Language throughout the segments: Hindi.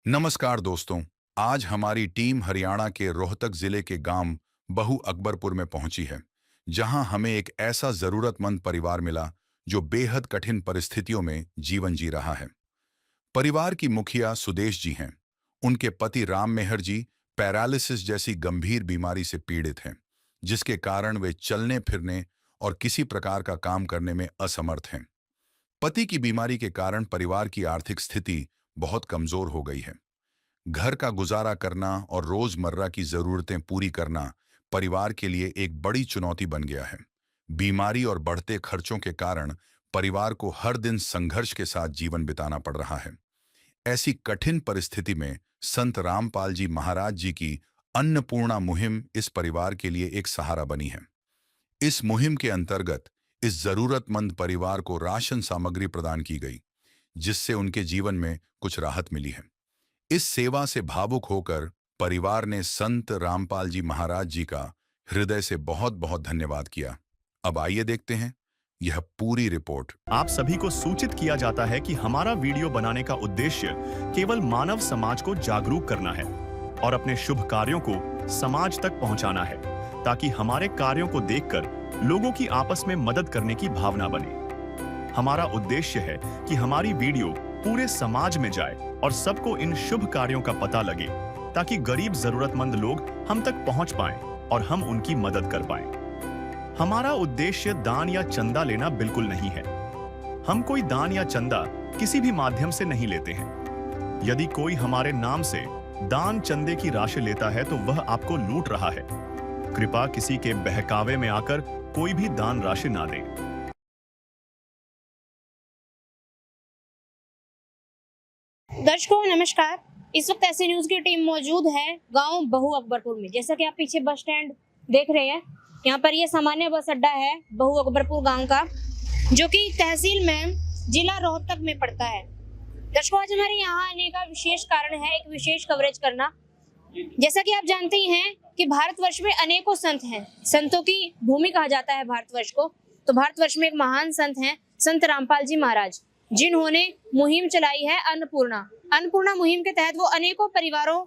नमस्कार दोस्तों। आज हमारी टीम हरियाणा के रोहतक जिले के गांव बहु अकबरपुर में पहुंची है, जहां हमें एक ऐसा जरूरतमंद परिवार मिला जो बेहद कठिन परिस्थितियों में जीवन जी रहा है। परिवार की मुखिया सुदेश जी हैं। उनके पति राम मेहर जी पैरालिसिस जैसी गंभीर बीमारी से पीड़ित हैं, जिसके कारण वे चलने फिरने और किसी प्रकार का काम करने में असमर्थ हैं। पति की बीमारी के कारण परिवार की आर्थिक स्थिति बहुत कमजोर हो गई है। घर का गुजारा करना और रोजमर्रा की जरूरतें पूरी करना परिवार के लिए एक बड़ी चुनौती बन गया है। बीमारी और बढ़ते खर्चों के कारण परिवार को हर दिन संघर्ष के साथ जीवन बिताना पड़ रहा है। ऐसी कठिन परिस्थिति में संत रामपाल जी महाराज जी की अन्नपूर्णा मुहिम इस परिवार के लिए एक सहारा बनी है। इस मुहिम के अंतर्गत इस जरूरतमंद परिवार को राशन सामग्री प्रदान की गई, जिससे उनके जीवन में कुछ राहत मिली है। इस सेवा से भावुक होकर परिवार ने संत रामपाल जी महाराज जी का हृदय से बहुत बहुत धन्यवाद किया। अब आइए देखते हैं यह पूरी रिपोर्ट। आप सभी को सूचित किया जाता है कि हमारा वीडियो बनाने का उद्देश्य केवल मानव समाज को जागरूक करना है और अपने शुभ कार्यों को समाज तक पहुंचाना है, ताकि हमारे कार्यों को देखकर लोगों की आपस में मदद करने की भावना बने। हमारा उद्देश्य है कि हमारी वीडियो पूरे समाज में जाए और सबको इन शुभ कार्यों का पता लगे, ताकि गरीब जरूरतमंद लोग हम तक पहुंच पाएं और हम उनकी मदद कर पाएं। हमारा उद्देश्य दान या चंदा लेना बिल्कुल नहीं है। हम कोई दान या चंदा किसी भी माध्यम से नहीं लेते हैं। यदि कोई हमारे नाम से दान चंदे की राशि लेता है तो वह आपको लूट रहा है। कृपया किसी के बहकावे में आकर कोई भी दान राशि ना दें। दर्शकों नमस्कार। इस वक्त ऐसी न्यूज की टीम मौजूद है गांव बहु अकबरपुर में। जैसा कि आप पीछे बस स्टैंड देख रहे हैं, यहाँ पर ये सामान्य बस अड्डा है बहु अकबरपुर गांव का, जो कि तहसील में जिला रोहतक में पड़ता है। दर्शकों, आज हमारे यहाँ आने का विशेष कारण है एक विशेष कवरेज करना। जैसा कि आप जानते ही हैं कि भारतवर्ष में अनेकों संत हैं। संतों की भूमि कहा जाता है भारतवर्ष को। तो भारतवर्ष में एक महान संत हैं संत रामपाल जी महाराज, जिन्होंने मुहिम चलाई है अन्नपूर्णा मुहिम के तहत वो अनेकों परिवारों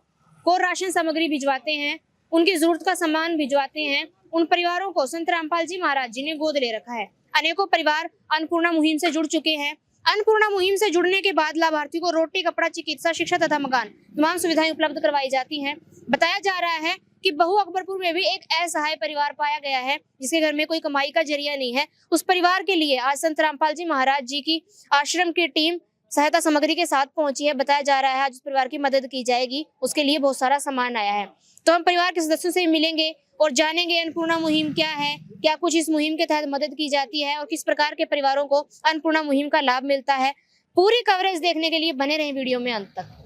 को राशन सामग्री भिजवाते हैं, उनकी जरूरत का सामान भिजवाते हैं। उन परिवारों को संत रामपाल जी महाराज जी ने गोद ले रखा है। अनेकों परिवार अन्नपूर्णा मुहिम से जुड़ चुके हैं। अन्नपूर्णा मुहिम से जुड़ने के बाद लाभार्थी को रोटी, कपड़ा, चिकित्सा, शिक्षा तथा मकान तमाम सुविधाएं उपलब्ध करवाई जाती हैं। बताया जा रहा है कि बहु अकबरपुर में भी एक असहाय परिवार पाया गया है, जिसके घर में कोई कमाई का जरिया नहीं है। उस परिवार के लिए आज संत रामपाल जी महाराज जी की आश्रम की टीम सहायता सामग्री के साथ पहुंची है। बताया जा रहा है आज उस परिवार की मदद की जाएगी, उसके लिए बहुत सारा सामान आया है। तो हम परिवार के सदस्यों से मिलेंगे और जानेंगे अन्नपूर्णा मुहिम क्या है, क्या कुछ इस मुहिम के तहत मदद की जाती है और किस प्रकार के परिवारों को अन्नपूर्णा मुहिम का लाभ मिलता है। पूरी कवरेज देखने के लिए बने रहें वीडियो में अंत तक।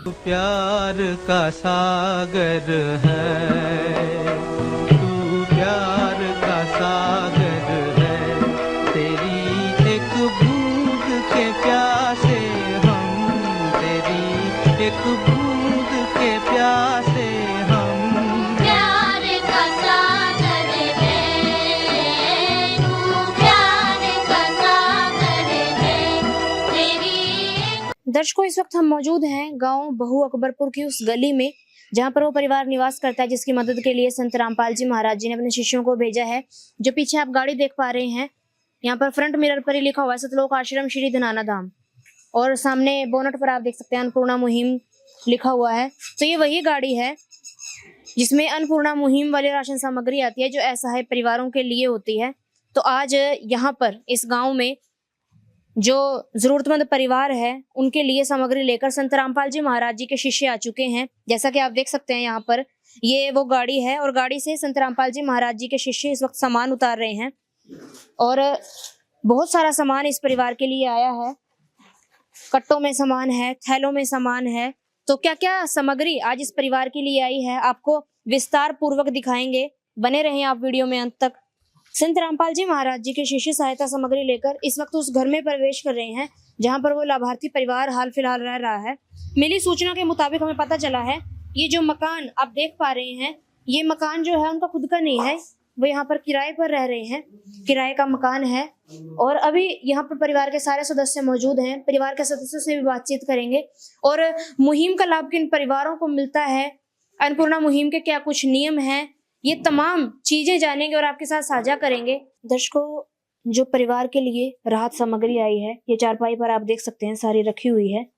तू प्यार का सागर है, तू प्यार का सागर है। तेरी एक बूंद के प्यासे हम, तेरी एक बूंद के प्यासे हम। प्यार का सागर है, तू प्यार का सागर है। तेरी दर्शकों, इस वक्त हम मौजूद हैं गांव बहु अकबरपुर की उस गली में, जहां पर वो परिवार निवास करता है, जिसकी मदद के लिए संत रामपाल जी महाराज जी ने अपने शिष्यों को भेजा है। जो पीछे आप गाड़ी देख पा रहे हैं, यहाँ पर फ्रंट मिरर पर ही लिखा हुआ है सतलोक आश्रम श्री धनाना धाम, और सामने बोनट पर आप देख सकते हैं अन्नपूर्णा मुहिम लिखा हुआ है। तो ये वही गाड़ी है जिसमें अन्नपूर्णा मुहिम वाली राशन सामग्री आती है, जो असहाय परिवारों के लिए होती है। तो आज यहाँ पर इस गाँव में जो जरूरतमंद परिवार है, उनके लिए सामग्री लेकर संत रामपाल जी महाराज जी के शिष्य आ चुके हैं। जैसा कि आप देख सकते हैं, यहाँ पर ये वो गाड़ी है और गाड़ी से संत रामपाल जी महाराज जी के शिष्य इस वक्त सामान उतार रहे हैं। और बहुत सारा सामान इस परिवार के लिए आया है। कट्टों में सामान है, थैलों में सामान है। तो क्या क्या सामग्री आज इस परिवार के लिए आई है, आपको विस्तार पूर्वक दिखाएंगे। बने रहें आप वीडियो में अंत तक। संत रामपाल जी महाराज जी के शिष्य सहायता सामग्री लेकर इस वक्त उस घर में प्रवेश कर रहे हैं, जहां पर वो लाभार्थी परिवार हाल फिलहाल रह रहा है। मिली सूचना के मुताबिक हमें पता चला है, ये जो मकान आप देख पा रहे हैं, ये मकान जो है उनका खुद का नहीं है। वो यहाँ पर किराए पर रह रहे हैं, किराए का मकान है। और अभी यहाँ पर परिवार के सारे सदस्य मौजूद हैं, परिवार के सदस्यों से भी बातचीत करेंगे और मुहिम का लाभ किन परिवारों को मिलता है, अन्नपूर्णा मुहिम के क्या कुछ नियम हैं, ये तमाम चीजें जानेंगे और आपके साथ साझा करेंगे। दर्शकों, जो परिवार के लिए राहत सामग्री आई है, ये चारपाई पर आप देख सकते हैं सारी रखी हुई है,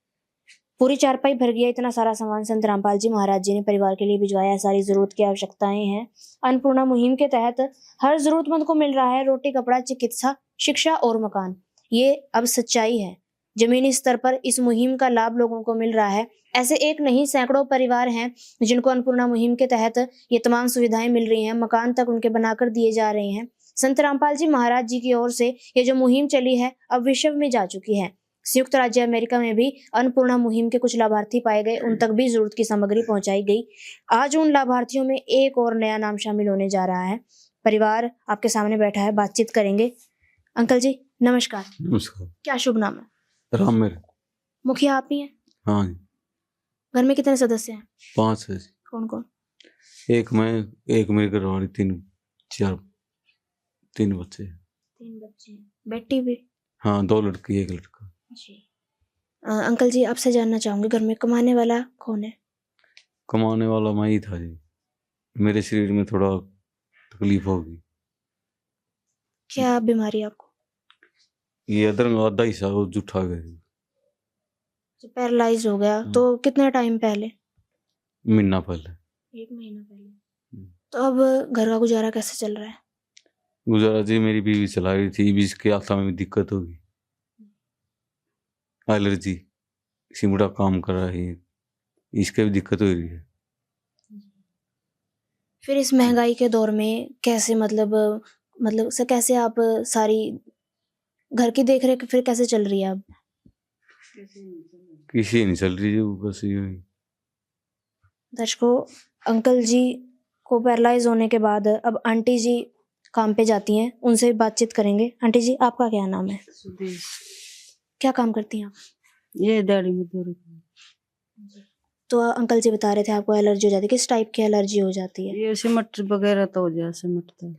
पूरी चारपाई भर गया। इतना सारा सामान संत रामपाल जी महाराज जी ने परिवार के लिए भिजवाया है। सारी जरूरत की आवश्यकताएं हैं। अन्नपूर्णा मुहिम के तहत हर जरूरतमंद को मिल रहा है रोटी, कपड़ा, चिकित्सा, शिक्षा और मकान। ये अब सच्चाई है। जमीनी स्तर पर इस मुहिम का लाभ लोगों को मिल रहा है। ऐसे एक नहीं सैकड़ों परिवार हैं जिनको अन्नपूर्णा मुहिम के तहत ये तमाम सुविधाएं मिल रही हैं। मकान तक उनके बनाकर दिए जा रहे हैं। संत रामपाल जी महाराज जी की ओर से ये जो मुहिम चली है अब विश्व में जा चुकी है। संयुक्त राज्य अमेरिका में भी अन्नपूर्णा मुहिम के कुछ लाभार्थी पाए गए, उन तक भी जरूरत की सामग्री पहुंचाई गई। आज उन लाभार्थियों में एक और नया नाम शामिल होने जा रहा है। परिवार आपके सामने बैठा है, बातचीत करेंगे। अंकल जी नमस्कार। नमस्कार। क्या शुभ नाम है? राम मेरे। मुखिया आप ही हैं? हाँ जी। घर में कितने सदस्य हैं? 5 है जी। कौन कौन? एक मैं, एक मेरी घरवाली, 3 बच्चे। 3 बच्चे हैं, बेटी भी? हाँ, 2 लड़की 1 लड़का। जी। अंकल जी आपसे जानना चाहूंगी, घर में कमाने वाला कौन है? कमाने वाला मैं ही था जी। मेरे शरीर में थोड़ा तकलीफ होगी। क्या बीमारी है आपको? ये अदर आधा हिस्सा वो जुठा गया जी। पैरालाइज हो गया तो कितने टाइम पहले? महीना पहले। 1 महीना पहले। तो अब घर का गुजारा कैसे चल रहा है? गुजारा जी मेरी बीवी चला रही थी, बीच के आत्मा में दिक्कत होगी, एलर्जी, सिमड़ा काम कर रहा है, इसके भी दिक्कत हो रही है। फिर इस महंगाई के दौर में कैसे मतलब से कैसे आप सारी घर की देख रेख फिर कैसे चल रही है अब? किसी नहीं चल रही है, वो बस यूं ही। दर्शकों, अंकल जी को पैरालाइज होने के बाद अब आंटी जी काम पे जाती हैं, उनसे बातचीत करेंगे। आंटी जी आपका क्या नाम है? क्या काम करती हैं आप? ये दिहाड़ी मजदूरी। तो अंकल जी बता रहे थे आपको एलर्जी हो जाती है, किस टाइप की एलर्जी हो जाती है? ये सिमट वगैरह तो हो जाए, सिमटता है।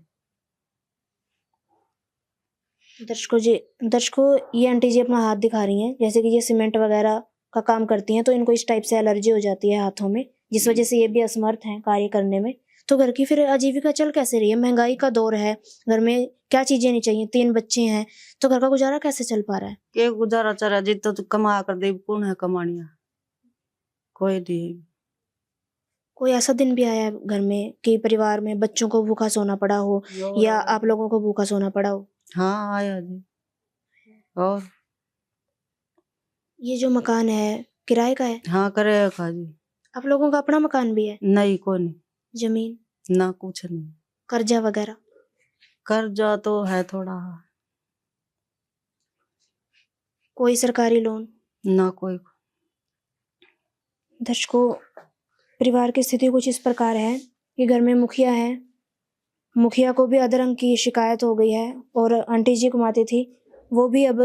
दर्शकों ये आंटी जी अपना हाथ दिखा रही हैं, जैसे कि ये सीमेंट वगैरह का काम करती हैं तो इनको इस टाइप से एलर्जी हो जाती है हाथों में, जिस वजह से ये भी असमर्थ हैं कार्य करने में। तो घर की फिर आजीविका चल कैसे रही है? महंगाई का दौर है, घर में क्या चीजें नहीं चाहिए, 3 बच्चे हैं, तो घर का गुजारा कैसे चल पा रहा है? के गुजारा चला जितना तो कमा कर दे, कौन है कमानिया? कोई नहीं। कोई ऐसा दिन भी आया है घर में कि परिवार में बच्चों को भूखा सोना पड़ा हो या आप लोगों को भूखा सोना पड़ा हो? हाँ आया जी। और ये जो मकान है किराए का है? हाँ करे खा जी। आप लोगों का अपना मकान भी है? नहीं, कोई नहीं। जमीन ना कुछ नहीं। कर्जा वगैरह? कर्जा तो है थोड़ा। कोई सरकारी लोन? ना कोई। दर्शकों, परिवार की स्थिति कुछ इस प्रकार है कि घर में मुखिया है, मुखिया को भी अधरंग की शिकायत हो गई है और आंटी जी कमाती थी, वो भी अब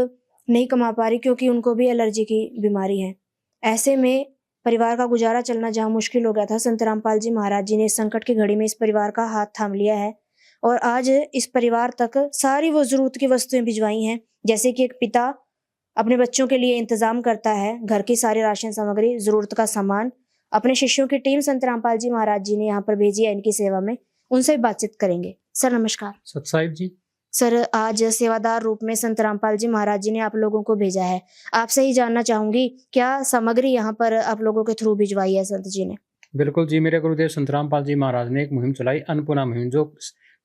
नहीं कमा पा रही क्योंकि उनको भी एलर्जी की बीमारी है। ऐसे में परिवार का गुजारा चलना जहाँ मुश्किल हो गया था, संत रामपाल जी महाराज जी ने इस संकट की घड़ी में इस परिवार का हाथ थाम लिया है और आज इस परिवार तक सारी वो जरूरत की वस्तुएं भिजवाई हैं। जैसे कि एक पिता अपने बच्चों के लिए इंतजाम करता है, घर की सारी राशन सामग्री, जरूरत का सामान अपने शिष्यों की टीम संत रामपाल जी महाराज जी ने यहाँ पर भेजी है इनकी सेवा में। उनसे भी बातचीत करेंगे। सर नमस्कार। सत साहिब जी। सर, आज सेवादार रूप में संत रामपाल जी महाराज जी ने आप लोगों को भेजा है, आपसे ही जानना चाहूंगी क्या सामग्री यहाँ पर आप लोगों के थ्रू भिजवाई है संत जी ने? बिल्कुल जी, मेरे गुरुदेव संत रामपाल जी महाराज ने एक मुहिम चलाई, अन्नपूर्णा मुहिम, जो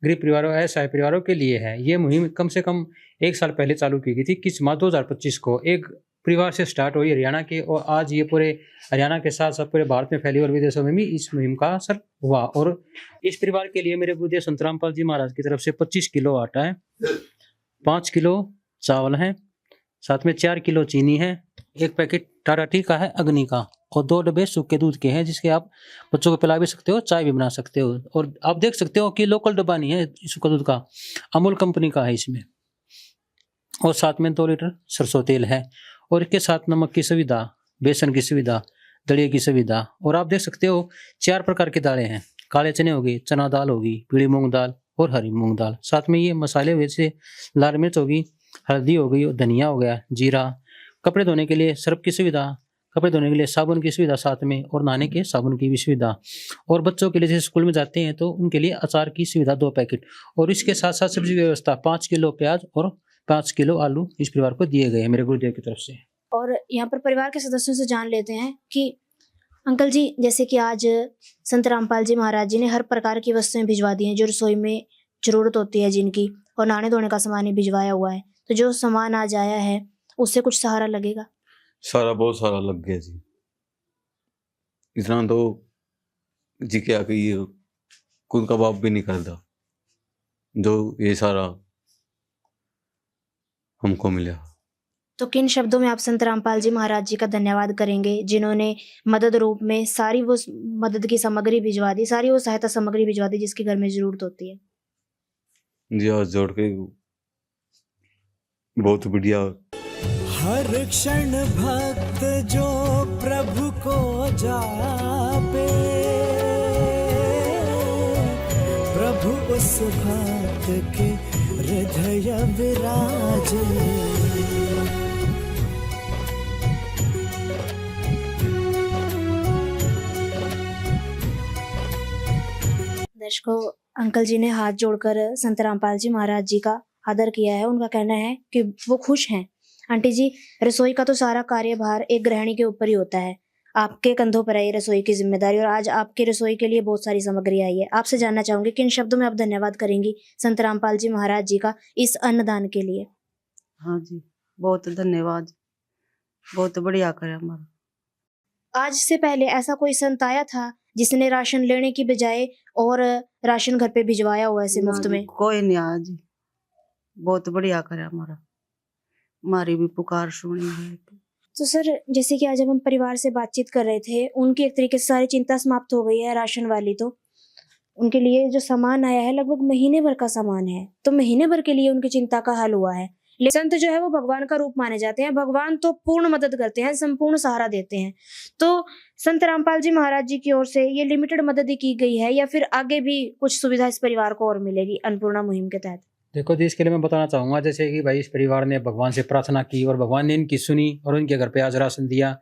गरीब परिवारों, असहाय परिवारों के लिए है। ये मुहिम कम से कम 1 साल पहले चालू की गई थी। किस माह 2025 को एक परिवार से स्टार्ट हुई हरियाणा के, और आज ये पूरे हरियाणा के साथ साथ पूरे भारत में फैली और विदेशों में भी इस मुहिम का असर हुआ। और इस परिवार के लिए मेरे गुरुदेव संत रामपाल जी महाराज की तरफ से 25 किलो आटा है, 5 किलो चावल है, साथ में 4 किलो चीनी है, 1 पैकेट टाटा टी का है अग्नि का, और 2 डब्बे सूखे दूध के हैं जिसके आप बच्चों को पिला भी सकते हो, चाय भी बना सकते हो। और आप देख सकते हो कि लोकल डब्बा नहीं है सूखा दूध का, अमूल कंपनी का है इसमें। और साथ में 2 लीटर सरसों तेल है, और इसके साथ नमक की सुविधा, बेसन की सुविधा, दलिया की सुविधा। और आप देख सकते हो 4 प्रकार की दालें हैं, काले चने होगी, चना दाल होगी, पीली मूंग दाल, और हरी मूंग दाल। साथ में ये मसाले वैसे लाल मिर्च होगी, हल्दी हो गई, धनिया हो गया, जीरा, कपड़े धोने के लिए सर्फ की सुविधा, कपड़े धोने के लिए साबुन की सुविधा साथ में, और नहाने के साबुन की भी सुविधा। और बच्चों के लिए जैसे स्कूल में जाते हैं तो उनके लिए अचार की सुविधा 2 पैकेट, और इसके साथ साथ सब्जी की व्यवस्था 5 किलो प्याज और 5 किलो आलू इस परिवार को दिए गए हैं मेरे गुरुदेव की तरफ से। और यहाँ पर परिवार के सदस्यों से जान लेते हैं कि अंकल जी, जैसे कि आज संत रामपाल जी महाराज जी ने हर प्रकार की वस्तुएं भिजवा दी हैं जो रसोई में जरूरत होती है जिनकी, और नहाने धोने का सामान ही भिजवाया हुआ है, तो जो सामान आज आया है उससे कुछ सहारा लगेगा? सारा बहुत सारा लग गया जी। इतना तो जी क्या कहिए, खुद का बाप भी नहीं करता जो ये सारा हमको मिला। तो किन शब्दों में आप संत रामपाल जी महाराज जी का धन्यवाद करेंगे जिन्होंने मदद रूप में सारी वो मदद की सामग्री भिजवा दी, सारी वो सहायता सामग्री भिजवा दी जिसकी घर में जरूरत होती है? जी हाथ जोड़ के बहुत बढ़िया। हर क्षण भक्त जो प्रभु को जापे, प्रभु उस भक्त के हृदय विराजे। दर्शकों, अंकल जी ने हाथ जोड़कर संत रामपाल जी महाराज जी का आदर किया है। उनका कहना है कि वो खुश हैं। आंटी जी, रसोई का तो सारा कार्यभार एक गृहिणी के ऊपर ही होता है, आपके कंधों पर है ये रसोई की जिम्मेदारी, और आज आपकी रसोई के लिए बहुत सारी सामग्री आई है। आपसे जानना चाहूंगी किन शब्दों में आप धन्यवाद करेंगी संत रामपाल जी महाराज जी का इस अन्नदान के लिए? हाँ जी, बहुत धन्यवाद, बहुत बढ़िया करे हमारा। आज से पहले ऐसा कोई संत आया था जिसने राशन लेने की बजाय और राशन घर पे भिजवाया हुआ ऐसे मुफ्त में? कोई नहीं आया जी, बहुत बढ़िया करे हमारा, हमारी भी पुकार सुनी है। तो सर, जैसे कि आज जब हम परिवार से बातचीत कर रहे थे, उनकी एक तरीके से सारी चिंता समाप्त हो गई है राशन वाली। तो उनके लिए जो सामान आया है लगभग महीने भर का सामान है, तो महीने भर के लिए उनकी चिंता का हल हुआ है। संत जो है वो भगवान का रूप माने जाते हैं, भगवान तो पूर्ण मदद करते हैं, संपूर्ण सहारा देते हैं। तो संत रामपाल जी महाराज जी की ओर से ये लिमिटेड मदद ही की गई है या फिर आगे भी कुछ सुविधा इस परिवार को और मिलेगी अन्नपूर्णा मुहिम के तहत? देखो जी, इसके लिए मैं बताना चाहूँगा जैसे कि भाई इस परिवार ने भगवान से प्रार्थना की और भगवान ने इनकी सुनी और उनके घर पे आज राशन दिया।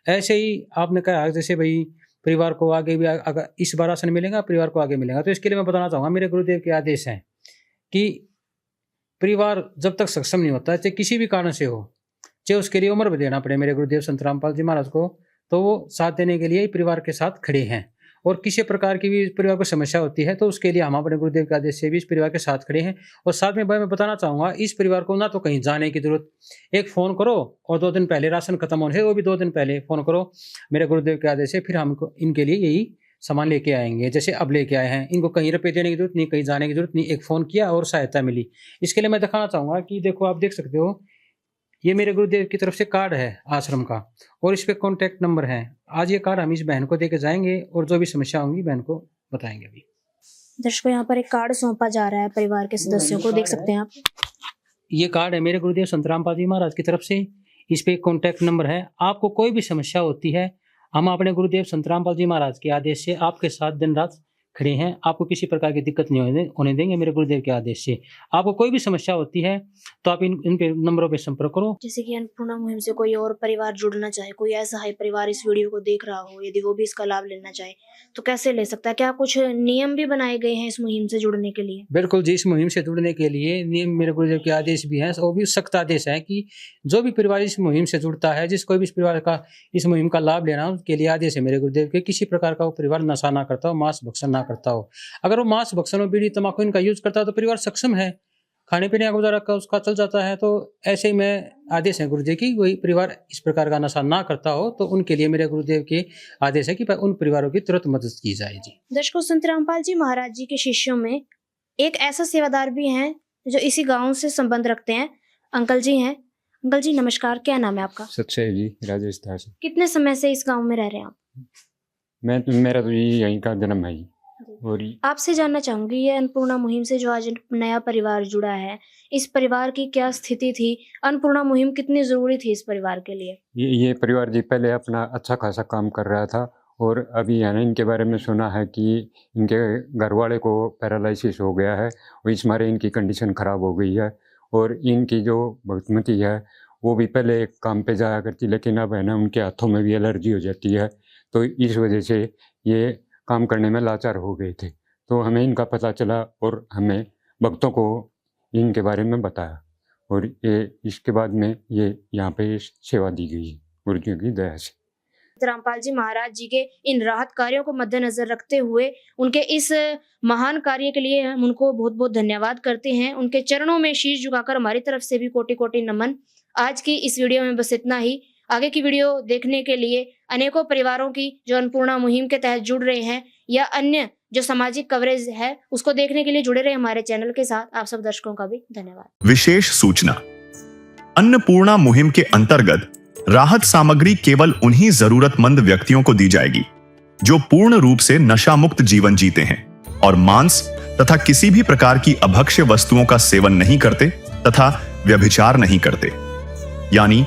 ऐसे ही आपने कहा जैसे भाई परिवार को आगे भी अगर इस बार राशन मिलेगा, परिवार को आगे मिलेगा। तो इसके लिए मैं बताना चाहूँगा मेरे गुरुदेव के आदेश हैं कि परिवार जब तक सक्षम नहीं होता, चाहे किसी भी कारण से हो, चाहे उसके लिए उम्र भी देना पड़े मेरे गुरुदेव संत रामपाल जी महाराज को, तो वो साथ देने के लिए परिवार के साथ खड़े हैं। और किसी प्रकार की भी परिवार को समस्या होती है तो उसके लिए हम अपने गुरुदेव के आदेश से भी इस परिवार के साथ खड़े हैं। और साथ में भाई मैं बताना चाहूँगा, इस परिवार को ना तो कहीं जाने की जरूरत, एक फ़ोन करो और 2 दिन पहले राशन खत्म होने से वो भी 2 दिन पहले फ़ोन करो मेरे गुरुदेव के आदेश से, फिर हमको इनके लिए यही सामान लेके आएंगे। जैसे अब लेके आए हैं, इनको कहीं रुपये देने की जरूरत नहीं, कहीं जाने की जरूरत नहीं, एक फ़ोन किया और सहायता मिली। इसके लिए मैं दिखाना चाहूँगा कि देखो, आप देख सकते हो ये मेरे गुरुदेव की तरफ से कार्ड है आश्रम का और इस पे कॉन्टैक्ट नंबर है। आज ये कार्ड हम इस बहन को देके जाएंगे और जो भी समस्या होंगी बहन को बताएंगे। अभी दर्शकों, यहाँ पर एक कार्ड सौंपा जा रहा है परिवार के सदस्यों को, देख सकते हैं आप। ये कार्ड है मेरे गुरुदेव संत रामपाल जी महाराज की तरफ से, इस पे कॉन्टैक्ट नंबर है। आपको कोई भी समस्या होती है, हम अपने गुरुदेव संत रामपाल जी महाराज के आदेश से आपके साथ दिन रात खड़े हैं। आपको किसी प्रकार की दिक्कत नहीं होने देंगे मेरे गुरुदेव के आदेश से। आपको कोई भी समस्या होती है तो आप इन पे नंबरों पे संपर्क करो। जैसे कि अन्नपूर्णा मुहिम से कोई और परिवार जुड़ना चाहे, कोई ऐसा है परिवार इस वीडियो को देख रहा हो, यदि वो भी इसका लाभ लेना चाहे तो कैसे ले सकता है? क्या कुछ नियम भी बनाए गए हैं इस मुहिम से जुड़ने के लिए? बिल्कुल जी, इस मुहिम से जुड़ने के लिए नियम मेरे गुरुदेव के आदेश भी हैं, वो भी सख्त आदेश है कि जो भी परिवार इस मुहिम से जुड़ता है, जिस कोई भी इस परिवार का इस मुहिम का लाभ लेना, उसके लिए आदेश है मेरे गुरुदेव के, किसी प्रकार का वो परिवार नशा ना करता हो, मांस भक्षण ना करता हो। अगर वो मांस भक्षण और बीड़ी तंबाकू इनका यूज करता है तो परिवार सक्षम है, खाने पीने का गुजारा का उसका चल जाता है। तो ऐसे ही मैं आदेश है गुरुदेव की, वही परिवार इस प्रकार का नशा ना करता हो तो उनके लिए मेरे गुरुदेव के आदेश है कि उन परिवारों की तुरंत मदद की जाए जी। दर्शकों, संत रामपाल जी महाराज जी के शिष्यों में एक ऐसा सेवादार भी हैं जो इसी गांव से संबंध रखते हैं। अंकल जी हैं। अंकल जी नमस्कार, क्या नाम है आपका? सच्चाई जी, राजेश दास। कितने समय से इस गांव में रह रहे हैं आप? मेरा तो यहीं का जन्म है। और आपसे जानना चाहूंगी, ये अन्नपूर्णा मुहिम से जो आज नया परिवार जुड़ा है, इस परिवार की क्या स्थिति थी? अन्नपूर्णा मुहिम कितनी जरूरी थी इस परिवार के लिए? ये परिवार जी पहले अपना अच्छा खासा काम कर रहा था और अभी है ना इनके बारे में सुना है कि इनके घर वाले को पैरालिसिस हो गया है और इस मारे इनकी कंडीशन ख़राब हो गई है। और इनकी जो भगवती है वो भी पहले काम पे जाया करती, लेकिन अब है ना उनके हाथों में भी एलर्जी हो जाती है, तो इस वजह से ये काम करने में लाचार हो गए थे। तो हमें इनका पता चला और हमें भक्तों को इनके बारे में बताया और ये इसके बाद में ये यहाँ पे सेवा दी गई गुरुजियों की दया से। रामपाल जी महाराज जी के इन राहत कार्यों को मद्देनजर रखते हुए उनके इस महान कार्य के लिए हम उनको बहुत बहुत धन्यवाद करते हैं। उनके चरणों में शीश झुकाकर हमारी तरफ से भी कोटि कोटि नमन। आज की इस वीडियो में बस इतना ही। आगे की वीडियो देखने के लिए अनेकों परिवारों की जो अन्नपूर्णा मुहिम के तहत जुड़ रहे हैं या अन्य जो सामाजिक कवरेज है उसको देखने के लिए जुड़े रहे हमारे चैनल के साथ। आप सब दर्शकों का भी धन्यवाद। विशेष सूचना, अन्नपूर्णा मुहिम के अंतर्गत राहत सामग्री केवल उन्हीं जरूरतमंद व्यक्तियों को दी जाएगी जो पूर्ण रूप से नशा मुक्त जीवन जीते हैं और मांस तथा किसी भी प्रकार की अभक्ष्य वस्तुओं का सेवन नहीं करते तथा व्यभिचार नहीं करते, यानी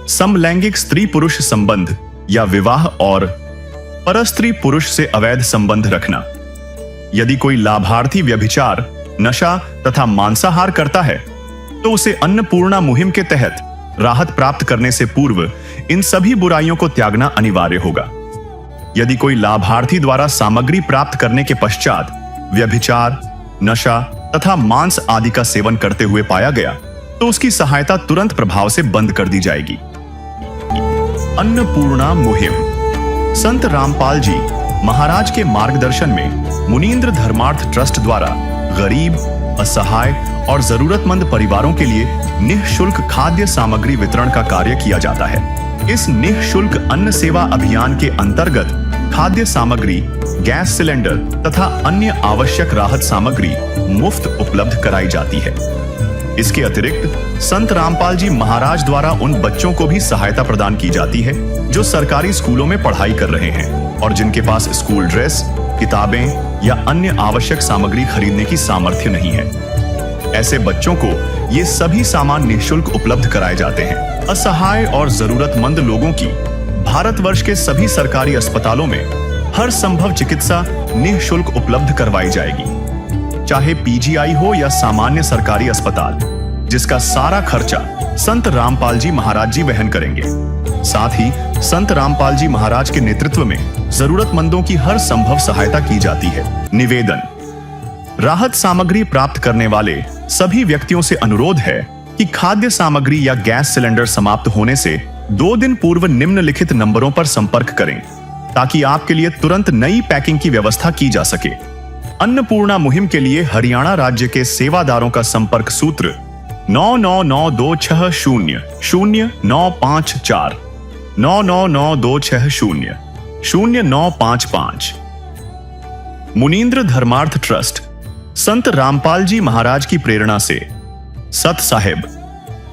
समलैंगिक स्त्री पुरुष संबंध या विवाह और परस्त्री पुरुष से अवैध संबंध रखना। यदि कोई लाभार्थी व्यभिचार, नशा तथा मांसाहार करता है तो उसे अन्नपूर्णा मुहिम के तहत राहत प्राप्त करने से पूर्व इन सभी बुराइयों को त्यागना अनिवार्य होगा। यदि कोई लाभार्थी द्वारा सामग्री प्राप्त करने के पश्चात व्यभिचार, नशा तथा मांस आदि का सेवन करते हुए पाया गया तो उसकी सहायता तुरंत प्रभाव से बंद कर दी जाएगी। अन्नपूर्णा मुहिम संत रामपाल जी महाराज के मार्गदर्शन में मुनींद्र धर्मार्थ ट्रस्ट द्वारा गरीब, असहाय और जरूरतमंद परिवारों के लिए निःशुल्क खाद्य सामग्री वितरण का कार्य किया जाता है। इस निःशुल्क अन्न सेवा अभियान के अंतर्गत खाद्य सामग्री, गैस सिलेंडर तथा अन्य आवश्यक राहत सामग्री मुफ्त उपलब्ध कराई जाती है। इसके अतिरिक्त संत रामपाल जी महाराज द्वारा उन बच्चों को भी सहायता प्रदान की जाती है जो सरकारी स्कूलों में पढ़ाई कर रहे हैं और जिनके पास स्कूल ड्रेस, किताबें या अन्य आवश्यक सामग्री खरीदने की सामर्थ्य नहीं है। ऐसे बच्चों को ये सभी सामान निःशुल्क उपलब्ध कराए जाते हैं। असहाय और जरूरतमंद लोगों की भारतवर्ष के सभी सरकारी अस्पतालों में हर संभव चिकित्सा निःशुल्क उपलब्ध करवाई जाएगी, चाहे पीजीआई हो या सामान्य सरकारी अस्पताल, जिसका सारा खर्चा संत रामपाल जी महाराज जी वहन करेंगे। साथ ही संत रामपाल जी महाराज के नेतृत्व में जरूरतमंदों की हर संभव सहायता की जाती है। निवेदन, राहत सामग्री प्राप्त करने वाले सभी व्यक्तियों से अनुरोध है कि खाद्य सामग्री या गैस सिलेंडर समाप्त होने से 2 दिन पूर्व निम्नलिखित नंबरों पर संपर्क करें ताकि आपके लिए तुरंत नई पैकिंग की व्यवस्था की जा सके। अन्नपूर्णा मुहिम के लिए हरियाणा राज्य के सेवादारों का संपर्क सूत्र 9992600954 9992600955। मुनींद्र धर्मार्थ ट्रस्ट संत रामपाल जी महाराज की प्रेरणा से सत साहिब